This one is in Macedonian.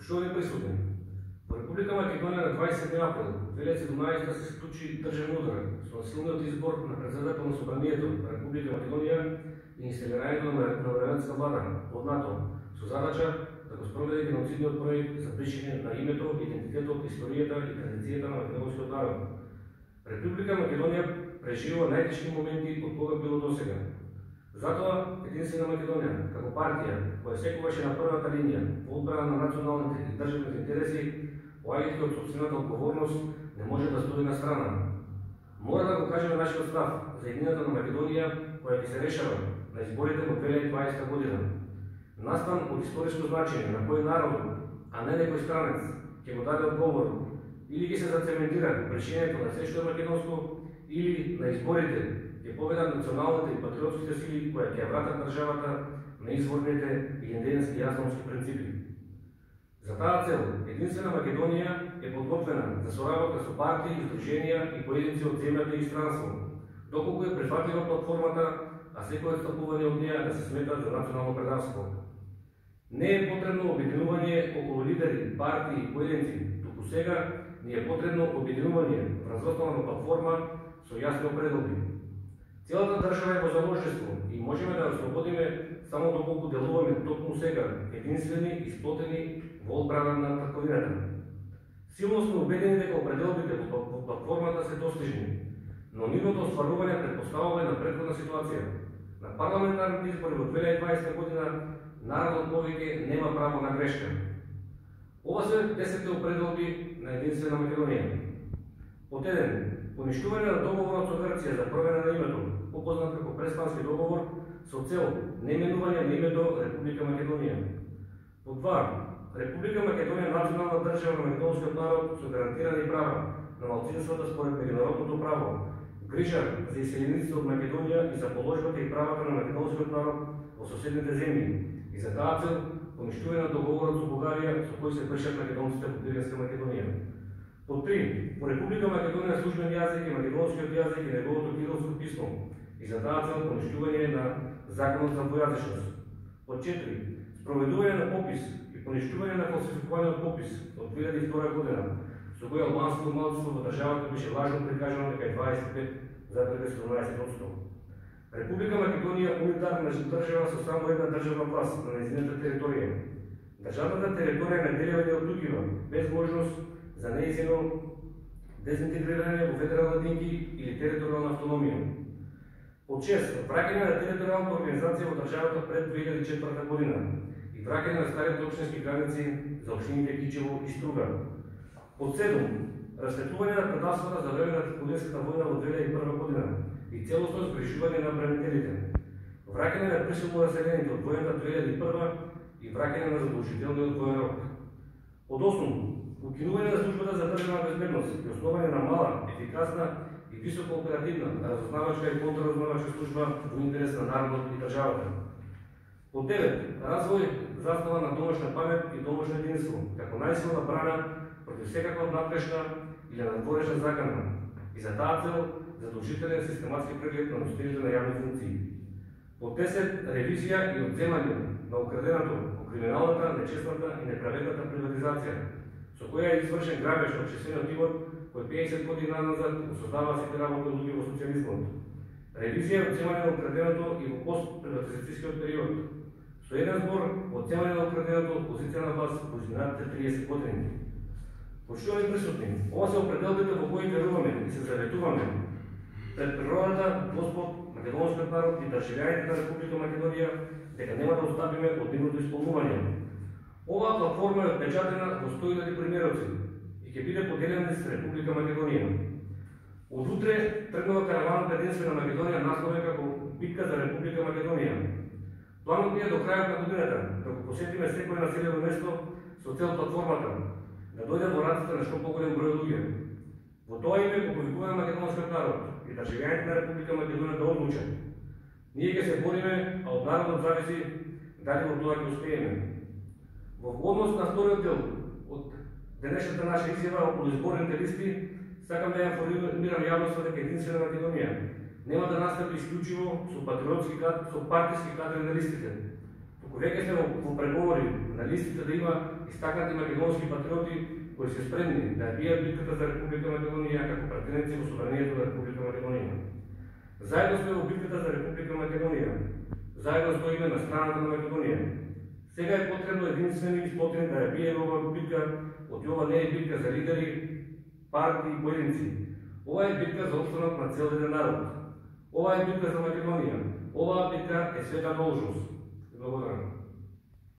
Почитувани присутни, во Република Македонија на 27 април 2017 се склучи државен удар со насилниот избор на председател на Собранието на Република Македонија и инсталирањето на временска влада од НАТО со задача да го спроведе геноцидниот проект за бришење на името, идентитетот, историјата и традицијата на македонскиот народ. Република Македонија преживува најтешки моменти од кога било досега. Затоа Единствена Македонија, како партија, која секогаш е на првата линија во одбрана на националните и државните интереси, поаѓајќи од сопствената одговорност, не може да стои на страна. Мора да го кажеме нашиот став за едината на Македонија, која ќе се решава на изборите во 2020 година. Настан од историско значење на кој народ, а не некој странец, ќе го даде одговор, или ќе се зацементира решението на се што е македонско, или на изборите ќе победат националните и патриотските сили кои ќе вратат државата на изворните идентитетски и асономски принципи. За таа цел, Единствена Македонија е подготвена за соработка со партии, издруженија и поединци од земјата и странство, доколку е прифатлива платформата, а секој отстапување од неја да се смета за национално предавство. Не е потребно обединување околу лидери, партии и поединци, туку сега ни е потребно обединување врз основна платформа со јасни определби. Целата држава е во заложништво и можеме да ослободиме само доколку делуваме токму сега, единствени и сплотени во одбрана на татковината. Силно сме убедени дека определбите во платформата се достижни, но нивното остварување претпоставува на претходна ситуација. На парламентарните избори во 2020 година народот повеќе нема право на грешка. Ова се 10 определби на Единствена Македонија. Под 1. Поништување на договорот со Грција за промена на името, попознат како Преспански договор, со цел наименување на името Република Македонија. Под 2. Република Македонија е национална држава на македонскиот народ со гарантирани права на малцинствата според меѓународното право, грижа за иселениците од Македонија и за положбата и правата на македонскиот народ во соседните земји и за таа цел поништување на договорот со Бугарија со кој се бршат македонците во Пиринска Македонија. Под 3. По Република Македонија службен јазик е македонскиот јазик и неговото кирилско писмо и за таа цел поништување на законот за двојазичност. Под 4. Спроведување на попис и поништување на фалсификуваниот попис од 2002 година, со кој албанското малцинство во државата беше лажно прикажано дека е 25,17%. Република Македонија е унитарна држава со само една државна власт на нејзината територија. Државната територија е наделена од туѓива, без можност за нејзино дезинтегрирање во федерална единки или територијална автономија. Под 6. Враќање на територијалната организација во државата пред 2004 година и враќање на старите општински граници за општините Кичево и Струга. Под 7. Расветлување на предавствата за време на Тетковинската војна во 2001 година и целосно збрижување на бранителите. Враќање на присилно раселените од војната 2001 и враќање на задолжителниот воен рок. Под 8. Укинување на службата за државна безбедност и основање на мала, ефикасна и високо оперативна разузнавачка и контраразузнавачка служба во интерес на народот и државата. Под 9. Развој заснова на домашна памет и домашно единство, како најсилна брана против секаква надгрешна или надворешна закана и за таа цел задолжителен систематски преглед на носителите на јавни функции. Под 10. Ревизија и одземање на украденото по криминалната, нечестната и неправедната приватизација, со која е извршен грабеж на обществениот имот кој 50 години назад го создава сите работи луѓе во социјализмот. Ревизија и одземање на украденото и во постприватизацијскиот период. Со еден збор, одземање на украденото од позиција на власт во изминатите 30 години. Почитувани присутни, ова се определбите во кои веруваме и се заветуваме пред природата, Господ, македонскиот народ и државјаните на Република Македонија дека нема да отстапиме од нивното исполнување. Оваа платформа е отпечатена во 100.000 примероци и ќе биде поделена низ Република Македонија. Од утре тргнува караванот Единствена Македонија насловен како Битка за Република Македонија. Планот ни е до крајот на годината да го посетиме секој населено место со цел платформата да дојде во раците на што поголем број луѓе. Во тоа име го повикуваме македонскиот народ и државјаните на Република Македонија да одлучат. Ние ќе се бориме, а од народот зависи дали во тоа ќе успееме. Во однос на вториот дел од денешната наша изјава околу изборните листи, сакам да ја информирам јавноста дека Единствена Македонија нема да настапи исклучиво со партиски кадри на листите. Туку веќе сме во преговори на листите да има истакнати македонски патриоти кои се спремни да бијат битката за Република Македонија како претенци во собранието на Република Македонија. Заедно сме во битката за Република Македонија. Заедно стоиме на страната на Македонија. Сега е потребно единствени и спотени да ја биеме оваа битка, од ова не е битка за лидери, партии и поединци. Ова е битка за опстанок на цел еден народ. Ова е битка за Македонија. Оваа битка е света должност. Благодарам.